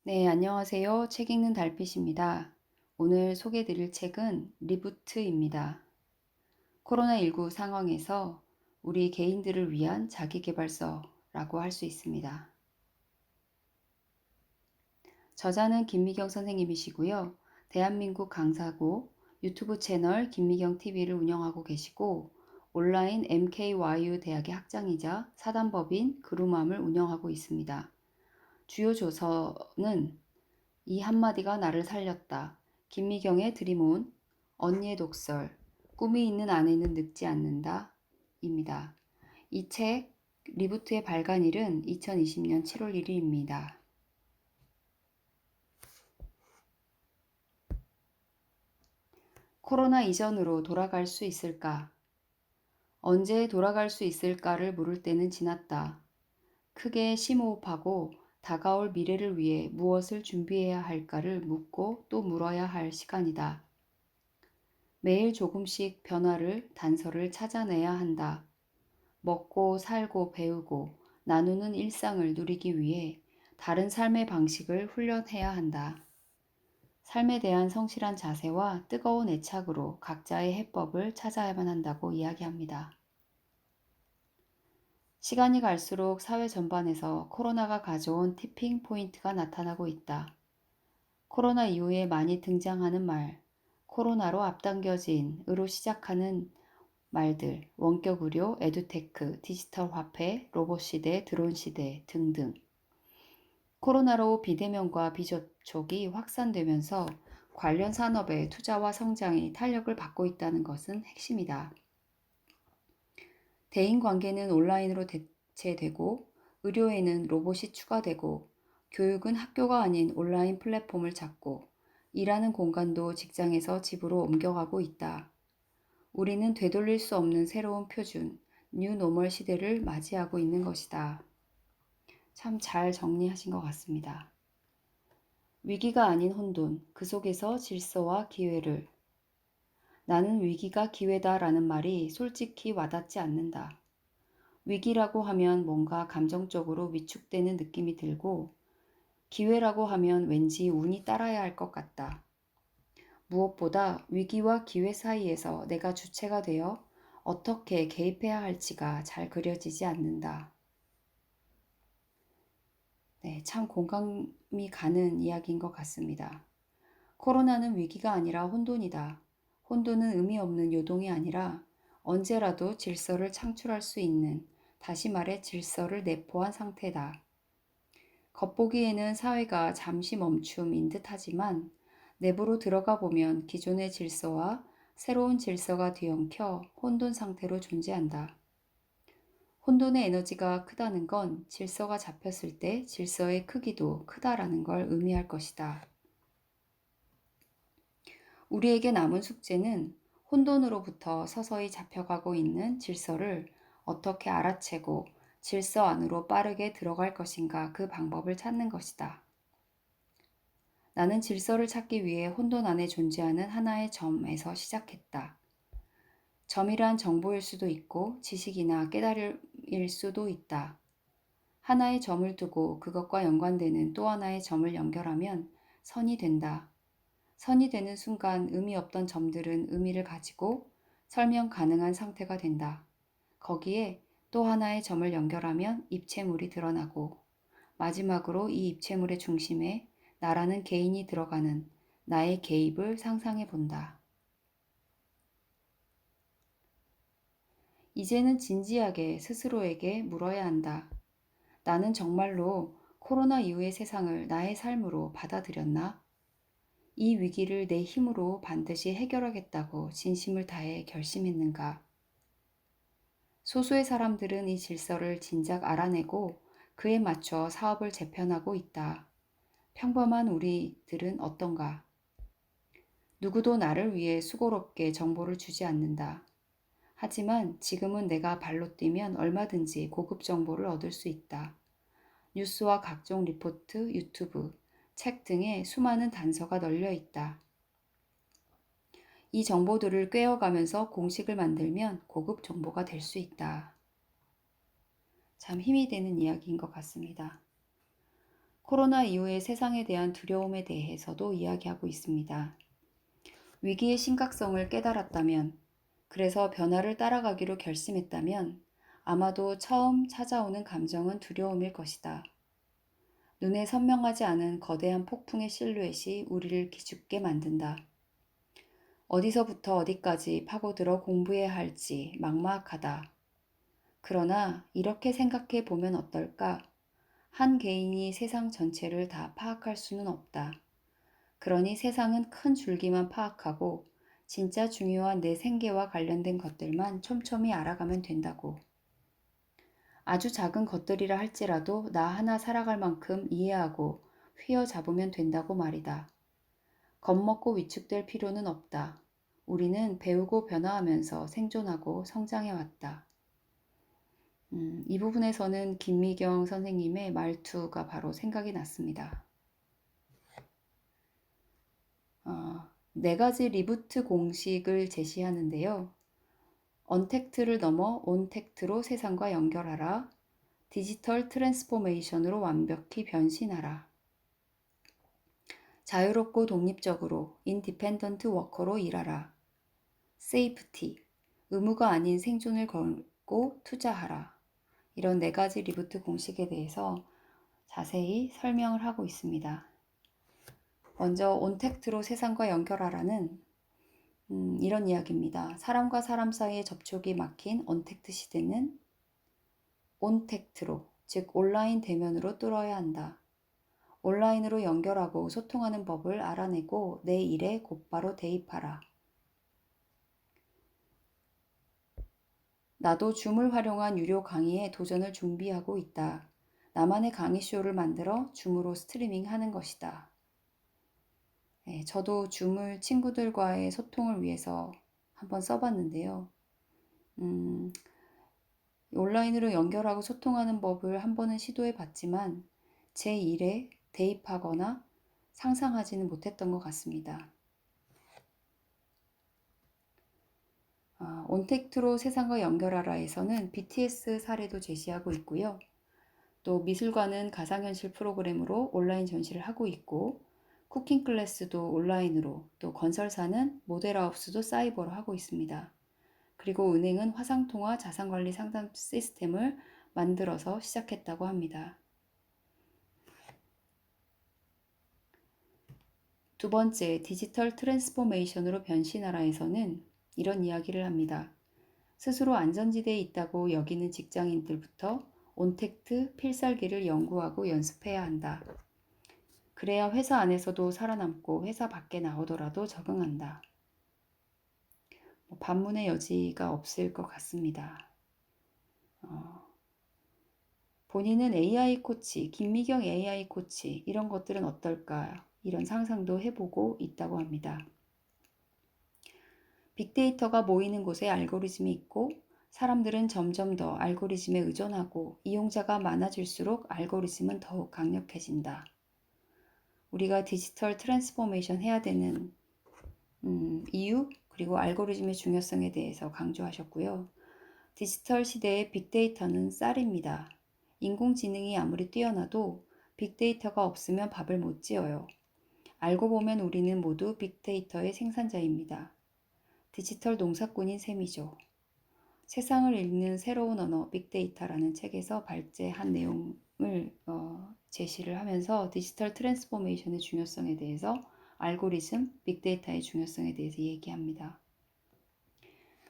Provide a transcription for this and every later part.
네, 안녕하세요. 책 읽는 달빛입니다. 오늘 소개해드릴 책은 리부트입니다. 코로나19 상황에서 우리 개인들을 위한 자기계발서라고 할 수 있습니다. 저자는 김미경 선생님이시고요. 대한민국 강사고 유튜브 채널 김미경 TV를 운영하고 계시고 온라인 MKYU 대학의 학장이자 사단법인 그루맘을 운영하고 있습니다. 주요 조서는 이 한마디가 나를 살렸다. 김미경의 드림온, 언니의 독설, 꿈이 있는 아내는 늙지 않는다. 입니다. 이 책 리부트의 발간일은 2020년 7월 1일입니다. 코로나 이전으로 돌아갈 수 있을까? 언제 돌아갈 수 있을까를 물을 때는 지났다. 크게 심호흡하고 다가올 미래를 위해 무엇을 준비해야 할까를 묻고 또 물어야 할 시간이다. 매일 조금씩 변화를, 단서를 찾아내야 한다. 먹고 살고 배우고 나누는 일상을 누리기 위해 다른 삶의 방식을 훈련해야 한다. 삶에 대한 성실한 자세와 뜨거운 애착으로 각자의 해법을 찾아야만 한다고 이야기합니다. 시간이 갈수록 사회 전반에서 코로나가 가져온 티핑 포인트가 나타나고 있다. 코로나 이후에 많이 등장하는 말, 코로나로 앞당겨진으로 시작하는 말들, 원격 의료, 에듀테크, 디지털 화폐, 로봇 시대, 드론 시대 등등. 코로나로 비대면과 비접촉이 확산되면서 관련 산업의 투자와 성장이 탄력을 받고 있다는 것은 핵심이다. 대인 관계는 온라인으로 대체되고 의료에는 로봇이 추가되고 교육은 학교가 아닌 온라인 플랫폼을 찾고 일하는 공간도 직장에서 집으로 옮겨가고 있다. 우리는 되돌릴 수 없는 새로운 표준, 뉴 노멀 시대를 맞이하고 있는 것이다. 참 잘 정리하신 것 같습니다. 위기가 아닌 혼돈, 그 속에서 질서와 기회를. 나는 위기가 기회다라는 말이 솔직히 와닿지 않는다. 위기라고 하면 뭔가 감정적으로 위축되는 느낌이 들고, 기회라고 하면 왠지 운이 따라야 할 것 같다. 무엇보다 위기와 기회 사이에서 내가 주체가 되어 어떻게 개입해야 할지가 잘 그려지지 않는다. 네, 참 공감이 가는 이야기인 것 같습니다. 코로나는 위기가 아니라 혼돈이다. 혼돈은 의미 없는 요동이 아니라 언제라도 질서를 창출할 수 있는, 다시 말해 질서를 내포한 상태다. 겉보기에는 사회가 잠시 멈춤인 듯 하지만 내부로 들어가 보면 기존의 질서와 새로운 질서가 뒤엉켜 혼돈 상태로 존재한다. 혼돈의 에너지가 크다는 건 질서가 잡혔을 때 질서의 크기도 크다라는 걸 의미할 것이다. 우리에게 남은 숙제는 혼돈으로부터 서서히 잡혀가고 있는 질서를 어떻게 알아채고 질서 안으로 빠르게 들어갈 것인가 그 방법을 찾는 것이다. 나는 질서를 찾기 위해 혼돈 안에 존재하는 하나의 점에서 시작했다. 점이란 정보일 수도 있고 지식이나 깨달음일 수도 있다. 하나의 점을 두고 그것과 연관되는 또 하나의 점을 연결하면 선이 된다. 선이 되는 순간 의미 없던 점들은 의미를 가지고 설명 가능한 상태가 된다. 거기에 또 하나의 점을 연결하면 입체물이 드러나고 마지막으로 이 입체물의 중심에 나라는 개인이 들어가는 나의 개입을 상상해 본다. 이제는 진지하게 스스로에게 물어야 한다. 나는 정말로 코로나 이후의 세상을 나의 삶으로 받아들였나? 이 위기를 내 힘으로 반드시 해결하겠다고 진심을 다해 결심했는가? 소수의 사람들은 이 질서를 진작 알아내고 그에 맞춰 사업을 재편하고 있다. 평범한 우리들은 어떤가? 누구도 나를 위해 수고롭게 정보를 주지 않는다. 하지만 지금은 내가 발로 뛰면 얼마든지 고급 정보를 얻을 수 있다. 뉴스와 각종 리포트, 유튜브, 책 등에 수많은 단서가 널려 있다. 이 정보들을 꿰어가면서 공식을 만들면 고급 정보가 될 수 있다. 참 힘이 되는 이야기인 것 같습니다. 코로나 이후의 세상에 대한 두려움에 대해서도 이야기하고 있습니다. 위기의 심각성을 깨달았다면, 그래서 변화를 따라가기로 결심했다면, 아마도 처음 찾아오는 감정은 두려움일 것이다. 눈에 선명하지 않은 거대한 폭풍의 실루엣이 우리를 기죽게 만든다. 어디서부터 어디까지 파고들어 공부해야 할지 막막하다. 그러나 이렇게 생각해 보면 어떨까? 한 개인이 세상 전체를 다 파악할 수는 없다. 그러니 세상은 큰 줄기만 파악하고 진짜 중요한 내 생계와 관련된 것들만 촘촘히 알아가면 된다고. 아주 작은 것들이라 할지라도 나 하나 살아갈 만큼 이해하고 휘어잡으면 된다고 말이다. 겁먹고 위축될 필요는 없다. 우리는 배우고 변화하면서 생존하고 성장해왔다. 이 부분에서는 김미경 선생님의 말투가 바로 생각이 났습니다. 네 가지 리부트 공식을 제시하는데요. 언택트를 넘어 온택트로 세상과 연결하라. 디지털 트랜스포메이션으로 완벽히 변신하라. 자유롭고 독립적으로 인디펜던트 워커로 일하라. 세이프티, 의무가 아닌 생존을 걸고 투자하라. 이런 네 가지 리부트 공식에 대해서 자세히 설명을 하고 있습니다. 먼저 온택트로 세상과 연결하라는 이런 이야기입니다. 사람과 사람 사이의 접촉이 막힌 언택트 시대는 온택트로, 즉 온라인 대면으로 뚫어야 한다. 온라인으로 연결하고 소통하는 법을 알아내고 내 일에 곧바로 대입하라. 나도 줌을 활용한 유료 강의에 도전을 준비하고 있다. 나만의 강의쇼를 만들어 줌으로 스트리밍 하는 것이다. 네, 저도 줌을 친구들과의 소통을 위해서 한번 써봤는데요. 온라인으로 연결하고 소통하는 법을 한 번은 시도해 봤지만 제 일에 대입하거나 상상하지는 못했던 것 같습니다. 온택트로 세상과 연결하라에서는 BTS 사례도 제시하고 있고요. 또 미술관은 가상현실 프로그램으로 온라인 전시를 하고 있고 쿠킹 클래스도 온라인으로, 또 건설사는 모델하우스도 사이버로 하고 있습니다. 그리고 은행은 화상통화 자산관리 상담 시스템을 만들어서 시작했다고 합니다. 두 번째, 디지털 트랜스포메이션으로 변신하라에서는 이런 이야기를 합니다. 스스로 안전지대에 있다고 여기는 직장인들부터 온택트 필살기를 연구하고 연습해야 한다. 그래야 회사 안에서도 살아남고 회사 밖에 나오더라도 적응한다. 반문의 여지가 없을 것 같습니다. 본인은 AI 코치, 김미경 AI 코치 이런 것들은 어떨까? 이런 상상도 해보고 있다고 합니다. 빅데이터가 모이는 곳에 알고리즘이 있고 사람들은 점점 더 알고리즘에 의존하고 이용자가 많아질수록 알고리즘은 더욱 강력해진다. 우리가 디지털 트랜스포메이션 해야 되는 이유 그리고 알고리즘의 중요성에 대해서 강조하셨고요. 디지털 시대의 빅데이터는 쌀입니다. 인공지능이 아무리 뛰어나도 빅데이터가 없으면 밥을 못 지어요. 알고 보면 우리는 모두 빅데이터의 생산자입니다. 디지털 농사꾼인 셈이죠. 세상을 읽는 새로운 언어 빅데이터라는 책에서 발제한 내용을 제시를 하면서 디지털 트랜스포메이션의 중요성에 대해서 알고리즘, 빅데이터의 중요성에 대해서 얘기합니다.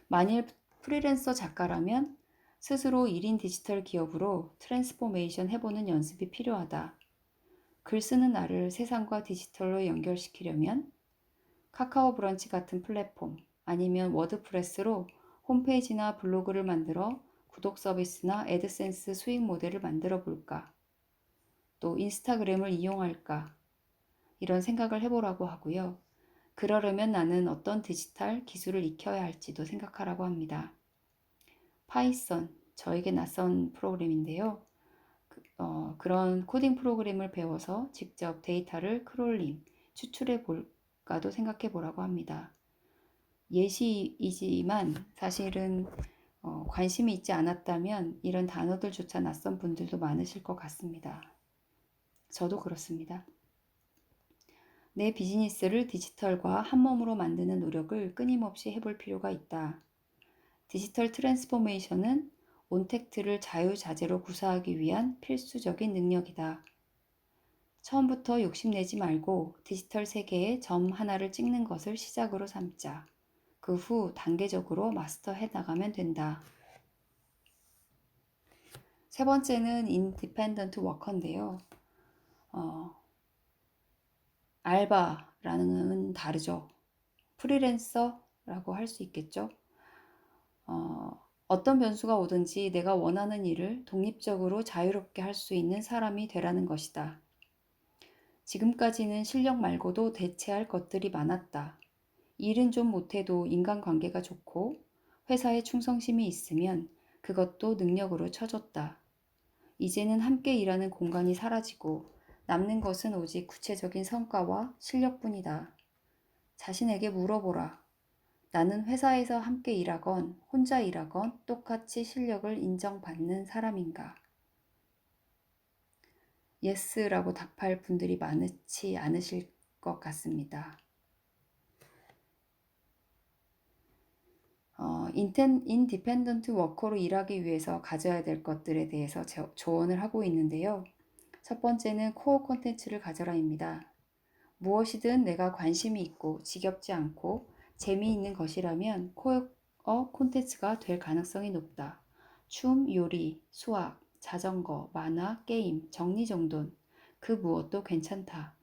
만일 프리랜서 작가라면 스스로 1인 디지털 기업으로 트랜스포메이션 해보는 연습이 필요하다. 글 쓰는 나를 세상과 디지털로 연결시키려면 카카오 브런치 같은 플랫폼 아니면 워드프레스로 홈페이지나 블로그를 만들어 구독 서비스나 애드센스 수익 모델을 만들어 볼까? 또 인스타그램을 이용할까? 이런 생각을 해보라고 하고요. 그러려면 나는 어떤 디지털 기술을 익혀야 할지도 생각하라고 합니다. 파이썬, 저에게 낯선 프로그램인데요. 그런 코딩 프로그램을 배워서 직접 데이터를 크롤링, 추출해 볼까도 생각해 보라고 합니다. 예시이지만 사실은 관심이 있지 않았다면 이런 단어들조차 낯선 분들도 많으실 것 같습니다. 저도 그렇습니다. 내 비즈니스를 디지털과 한몸으로 만드는 노력을 끊임없이 해볼 필요가 있다. 디지털 트랜스포메이션은 온택트를 자유자재로 구사하기 위한 필수적인 능력이다. 처음부터 욕심내지 말고 디지털 세계에 점 하나를 찍는 것을 시작으로 삼자. 그 후 단계적으로 마스터해 나가면 된다. 세 번째는 인디펜던트 워커인데요. 알바라는 다르죠. 프리랜서라고 할 수 있겠죠. 어떤 변수가 오든지 내가 원하는 일을 독립적으로 자유롭게 할 수 있는 사람이 되라는 것이다. 지금까지는 실력 말고도 대체할 것들이 많았다. 일은 좀 못해도 인간관계가 좋고 회사에 충성심이 있으면 그것도 능력으로 쳐줬다. 이제는 함께 일하는 공간이 사라지고 남는 것은 오직 구체적인 성과와 실력뿐이다. 자신에게 물어보라. 나는 회사에서 함께 일하건 혼자 일하건 똑같이 실력을 인정받는 사람인가? 예스라고 답할 분들이 많지 않으실 것 같습니다. 인디펜던트 워커로 일하기 위해서 가져야 될 것들에 대해서 조언을 하고 있는데요. 첫 번째는 코어 콘텐츠를 가져라입니다. 무엇이든 내가 관심이 있고 지겹지 않고 재미있는 것이라면 코어 콘텐츠가 될 가능성이 높다. 춤, 요리, 수학, 자전거, 만화, 게임, 정리정돈, 그 무엇도 괜찮다.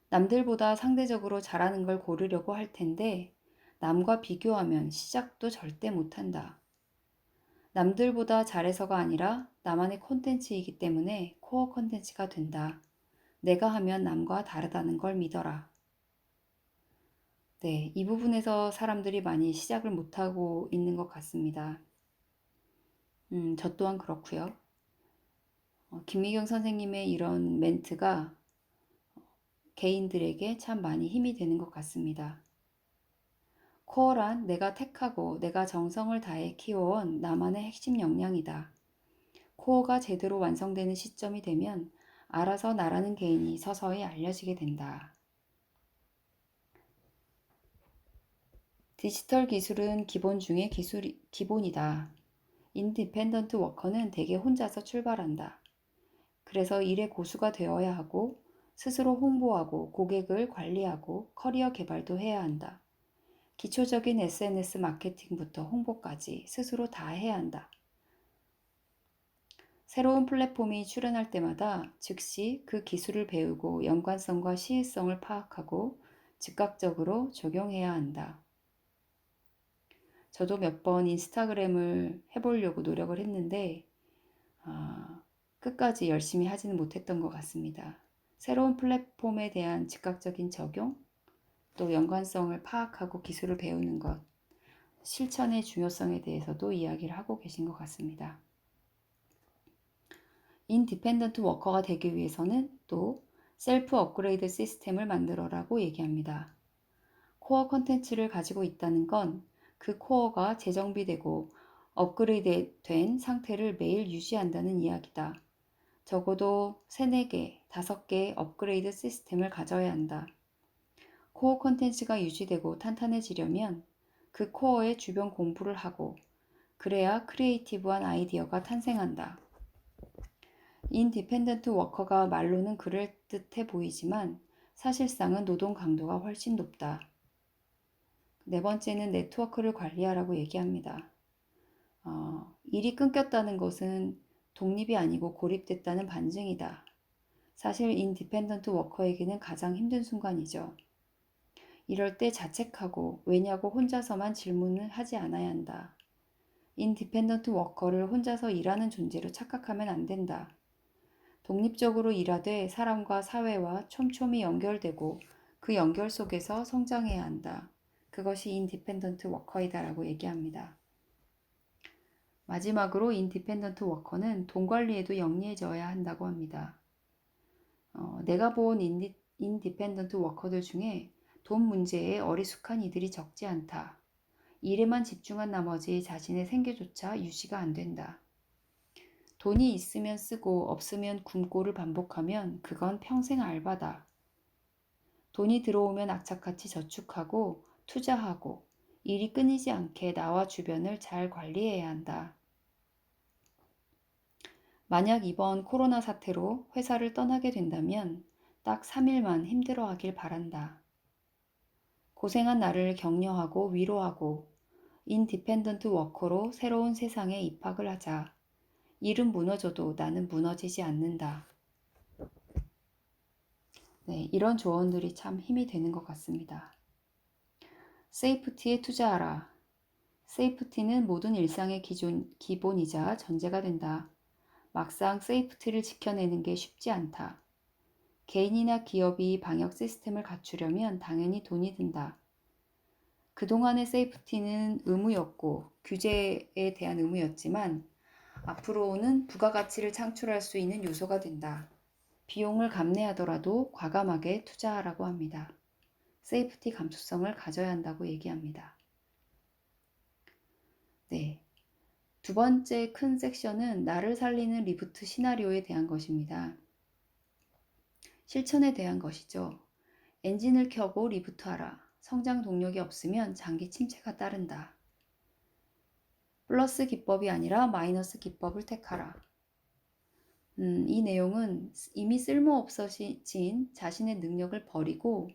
남들보다 상대적으로 잘하는 걸 고르려고 할 텐데 남과 비교하면 시작도 절대 못한다. 남들보다 잘해서가 아니라 나만의 콘텐츠이기 때문에 코어 콘텐츠가 된다. 내가 하면 남과 다르다는 걸 믿어라. 네, 이 부분에서 사람들이 많이 시작을 못하고 있는 것 같습니다. 저 또한 그렇고요. 김미경 선생님의 이런 멘트가 개인들에게 참 많이 힘이 되는 것 같습니다. 코어란 내가 택하고 내가 정성을 다해 키워온 나만의 핵심 역량이다. 코어가 제대로 완성되는 시점이 되면 알아서 나라는 개인이 서서히 알려지게 된다. 디지털 기술은 기본 중에 기본이다. 인디펜던트 워커는 대개 혼자서 출발한다. 그래서 일의 고수가 되어야 하고 스스로 홍보하고 고객을 관리하고 커리어 개발도 해야 한다. 기초적인 SNS 마케팅부터 홍보까지 스스로 다 해야 한다. 새로운 플랫폼이 출현할 때마다 즉시 그 기술을 배우고 연관성과 시의성을 파악하고 즉각적으로 적용해야 한다. 저도 몇 번 인스타그램을 해보려고 노력을 했는데 끝까지 열심히 하지는 못했던 것 같습니다. 새로운 플랫폼에 대한 즉각적인 적용, 또 연관성을 파악하고 기술을 배우는 것, 실천의 중요성에 대해서도 이야기를 하고 계신 것 같습니다. 인디펜던트 워커가 되기 위해서는 또 셀프 업그레이드 시스템을 만들어라고 얘기합니다. 코어 컨텐츠를 가지고 있다는 건 그 코어가 재정비되고 업그레이드된 상태를 매일 유지한다는 이야기다. 적어도 3, 4개, 5개의 업그레이드 시스템을 가져야 한다. 코어 컨텐츠가 유지되고 탄탄해지려면 그 코어의 주변 공부를 하고 그래야 크리에이티브한 아이디어가 탄생한다. 인디펜던트 워커가 말로는 그럴듯해 보이지만 사실상은 노동 강도가 훨씬 높다. 네 번째는 네트워크를 관리하라고 얘기합니다. 일이 끊겼다는 것은 독립이 아니고 고립됐다는 반증이다. 사실 인디펜던트 워커에게는 가장 힘든 순간이죠. 이럴 때 자책하고 왜냐고 혼자서만 질문을 하지 않아야 한다. 인디펜던트 워커를 혼자서 일하는 존재로 착각하면 안 된다. 독립적으로 일하되 사람과 사회와 촘촘히 연결되고 그 연결 속에서 성장해야 한다. 그것이 인디펜던트 워커이다라고 얘기합니다. 마지막으로 인디펜던트 워커는 돈 관리에도 영리해져야 한다고 합니다. 내가 본 인디펜던트 워커들 중에 돈 문제에 어리숙한 이들이 적지 않다. 일에만 집중한 나머지 자신의 생계조차 유지가 안 된다. 돈이 있으면 쓰고 없으면 굶고를 반복하면 그건 평생 알바다. 돈이 들어오면 악착같이 저축하고 투자하고 일이 끊이지 않게 나와 주변을 잘 관리해야 한다. 만약 이번 코로나 사태로 회사를 떠나게 된다면 딱 3일만 힘들어하길 바란다. 고생한 나를 격려하고 위로하고 인디펜던트 워커로 새로운 세상에 입학을 하자. 일은 무너져도 나는 무너지지 않는다. 네, 이런 조언들이 참 힘이 되는 것 같습니다. 세이프티에 투자하라. 세이프티는 모든 일상의 기본이자 전제가 된다. 막상 세이프티를 지켜내는 게 쉽지 않다. 개인이나 기업이 방역 시스템을 갖추려면 당연히 돈이 든다. 그동안의 세이프티는 의무였고 규제에 대한 의무였지만 앞으로는 부가가치를 창출할 수 있는 요소가 된다. 비용을 감내하더라도 과감하게 투자하라고 합니다. 세이프티 감수성을 가져야 한다고 얘기합니다. 네. 두 번째 큰 섹션은 나를 살리는 리부트 시나리오에 대한 것입니다. 실천에 대한 것이죠. 엔진을 켜고 리부트하라. 성장 동력이 없으면 장기 침체가 따른다. 플러스 기법이 아니라 마이너스 기법을 택하라. 이 내용은 이미 쓸모없어진 자신의 능력을 버리고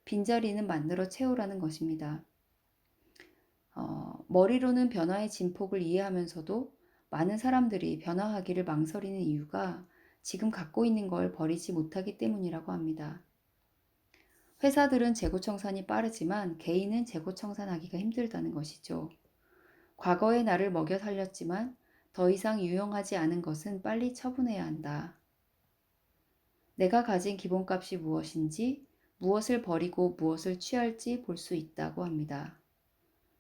빈자리는 만들어 채우라는 것입니다. 머리로는 변화의 진폭을 이해하면서도 많은 사람들이 변화하기를 망설이는 이유가 지금 갖고 있는 걸 버리지 못하기 때문이라고 합니다. 회사들은 재고청산이 빠르지만 개인은 재고청산하기가 힘들다는 것이죠. 과거의 나를 먹여 살렸지만 더 이상 유용하지 않은 것은 빨리 처분해야 한다. 내가 가진 기본값이 무엇인지, 무엇을 버리고 무엇을 취할지 볼 수 있다고 합니다.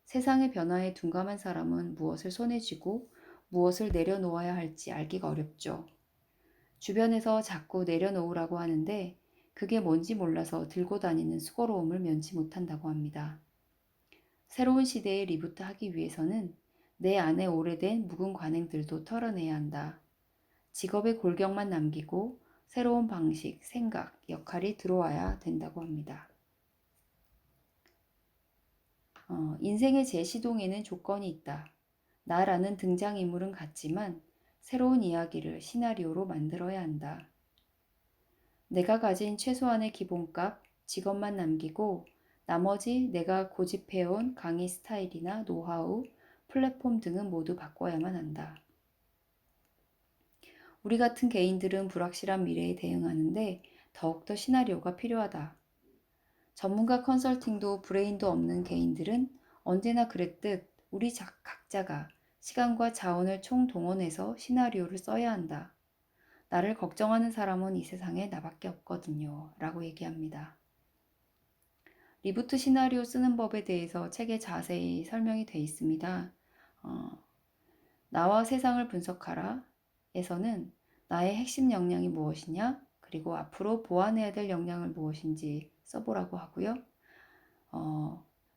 세상의 변화에 둔감한 사람은 무엇을 손에 쥐고 무엇을 내려놓아야 할지 알기가 어렵죠. 주변에서 자꾸 내려놓으라고 하는데 그게 뭔지 몰라서 들고 다니는 수고로움을 면치 못한다고 합니다. 새로운 시대에 리부트하기 위해서는 내 안에 오래된 묵은 관행들도 털어내야 한다. 직업의 골격만 남기고 새로운 방식, 생각, 역할이 들어와야 된다고 합니다. 인생의 재시동에는 조건이 있다. 나라는 등장인물은 같지만 새로운 이야기를 시나리오로 만들어야 한다. 내가 가진 최소한의 기본값, 직업만 남기고 나머지 내가 고집해온 강의 스타일이나 노하우, 플랫폼 등은 모두 바꿔야만 한다. 우리 같은 개인들은 불확실한 미래에 대응하는데 더욱더 시나리오가 필요하다. 전문가 컨설팅도 브레인도 없는 개인들은 언제나 그랬듯 우리 각자가 시간과 자원을 총동원해서 시나리오를 써야 한다. 나를 걱정하는 사람은 이 세상에 나밖에 없거든요. 라고 얘기합니다. 리부트 시나리오 쓰는 법에 대해서 책에 자세히 설명이 되어 있습니다. 나와 세상을 분석하라 에서는 나의 핵심 역량이 무엇이냐, 그리고 앞으로 보완해야 될 역량을 무엇인지 써보라고 하고요.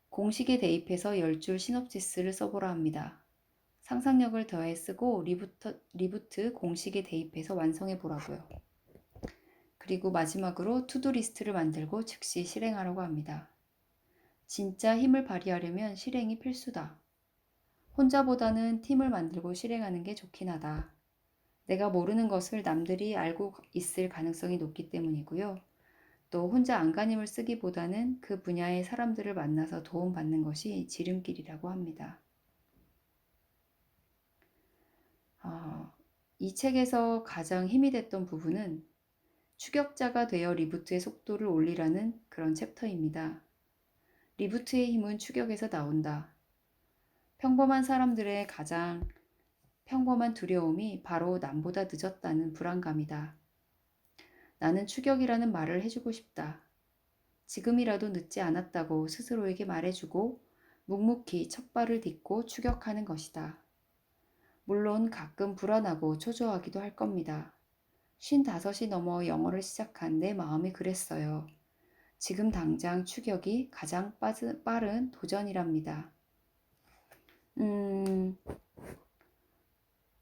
공식에 대입해서 10줄 시놉시스를 써보라 합니다. 상상력을 더해 쓰고 리부트 공식에 대입해서 완성해 보라고요. 그리고 마지막으로 투두 리스트를 만들고 즉시 실행하라고 합니다. 진짜 힘을 발휘하려면 실행이 필수다. 혼자보다는 팀을 만들고 실행하는 게 좋긴 하다. 내가 모르는 것을 남들이 알고 있을 가능성이 높기 때문이고요. 또 혼자 안간힘을 쓰기보다는 그 분야의 사람들을 만나서 도움받는 것이 지름길이라고 합니다. 이 책에서 가장 힘이 됐던 부분은 추격자가 되어 리부트의 속도를 올리라는 그런 챕터입니다. 리부트의 힘은 추격에서 나온다. 평범한 사람들의 가장 평범한 두려움이 바로 남보다 늦었다는 불안감이다. 나는 추격이라는 말을 해주고 싶다. 지금이라도 늦지 않았다고 스스로에게 말해주고 묵묵히 첫 발을 딛고 추격하는 것이다. 물론 가끔 불안하고 초조하기도 할 겁니다. 55이 넘어 영어를 시작한 내 마음이 그랬어요. 지금 당장 추격이 가장 빠른 도전이랍니다.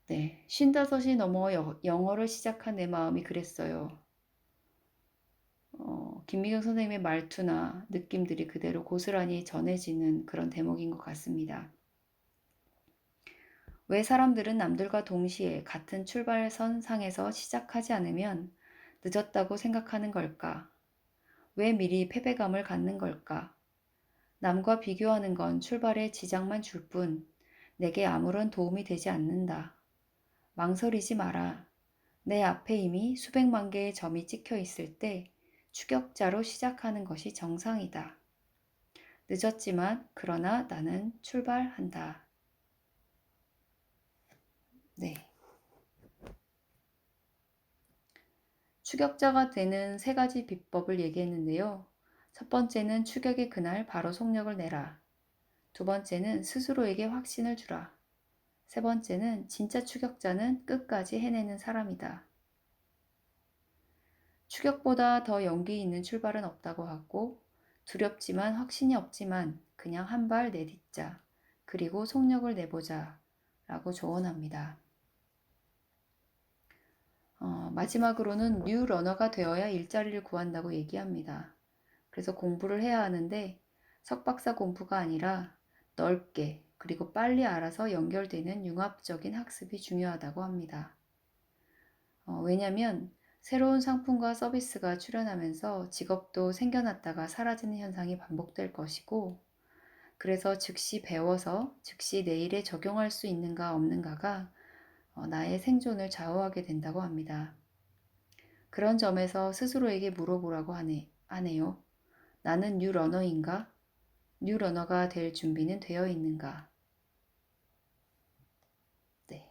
네, 55이 넘어 영어를 시작한 내 마음이 그랬어요. 김미경 선생님의 말투나 느낌들이 그대로 고스란히 전해지는 그런 대목인 것 같습니다. 왜 사람들은 남들과 동시에 같은 출발선 상에서 시작하지 않으면 늦었다고 생각하는 걸까? 왜 미리 패배감을 갖는 걸까? 남과 비교하는 건 출발에 지장만 줄 뿐 내게 아무런 도움이 되지 않는다. 망설이지 마라. 내 앞에 이미 수백만 개의 점이 찍혀 있을 때 추격자로 시작하는 것이 정상이다. 늦었지만 그러나 나는 출발한다. 네. 추격자가 되는 세 가지 비법을 얘기했는데요. 첫 번째는 추격의 그날 바로 속력을 내라. 두 번째는 스스로에게 확신을 주라. 세 번째는 진짜 추격자는 끝까지 해내는 사람이다. 추격보다 더 용기 있는 출발은 없다고 하고 두렵지만 확신이 없지만 그냥 한 발 내딛자. 그리고 속력을 내보자 라고 조언합니다. 마지막으로는 뉴 러너가 되어야 일자리를 구한다고 얘기합니다. 그래서 공부를 해야 하는데 석박사 공부가 아니라 넓게 그리고 빨리 알아서 연결되는 융합적인 학습이 중요하다고 합니다. 왜냐하면 새로운 상품과 서비스가 출현하면서 직업도 생겨났다가 사라지는 현상이 반복될 것이고 그래서 즉시 배워서 즉시 내일에 적용할 수 있는가 없는가가 나의 생존을 좌우하게 된다고 합니다. 그런 점에서 스스로에게 물어보라고 하네요. 나는 뉴 러너인가? 뉴 러너가 될 준비는 되어 있는가? 네.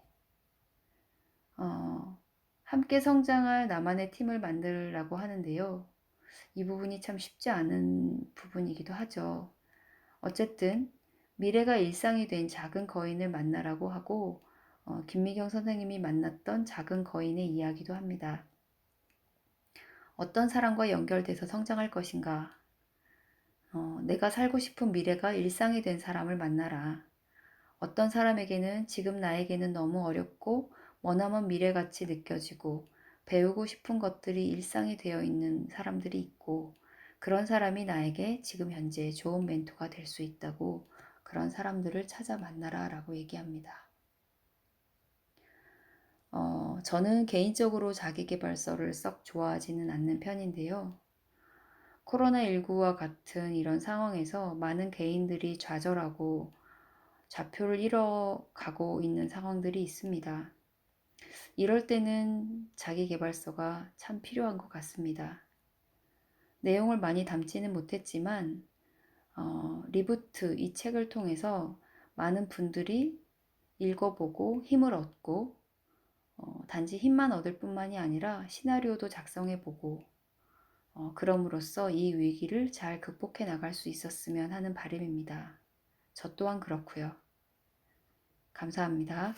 함께 성장할 나만의 팀을 만들라고 하는데요. 이 부분이 참 쉽지 않은 부분이기도 하죠. 어쨌든 미래가 일상이 된 작은 거인을 만나라고 하고 김미경 선생님이 만났던 작은 거인의 이야기도 합니다. 어떤 사람과 연결돼서 성장할 것인가? 내가 살고 싶은 미래가 일상이 된 사람을 만나라. 어떤 사람에게는 지금 나에게는 너무 어렵고 머나먼 미래같이 느껴지고 배우고 싶은 것들이 일상이 되어 있는 사람들이 있고 그런 사람이 나에게 지금 현재 좋은 멘토가 될 수 있다고 그런 사람들을 찾아 만나라 라고 얘기합니다. 저는 개인적으로 자기계발서를 썩 좋아하지는 않는 편인데요. 코로나19와 같은 이런 상황에서 많은 개인들이 좌절하고 좌표를 잃어가고 있는 상황들이 있습니다. 이럴 때는 자기계발서가 참 필요한 것 같습니다. 내용을 많이 담지는 못했지만 리부트 이 책을 통해서 많은 분들이 읽어보고 힘을 얻고 단지 힘만 얻을 뿐만이 아니라 시나리오도 작성해보고 그럼으로써 이 위기를 잘 극복해 나갈 수 있었으면 하는 바람입니다. 저 또한 그렇고요. 감사합니다.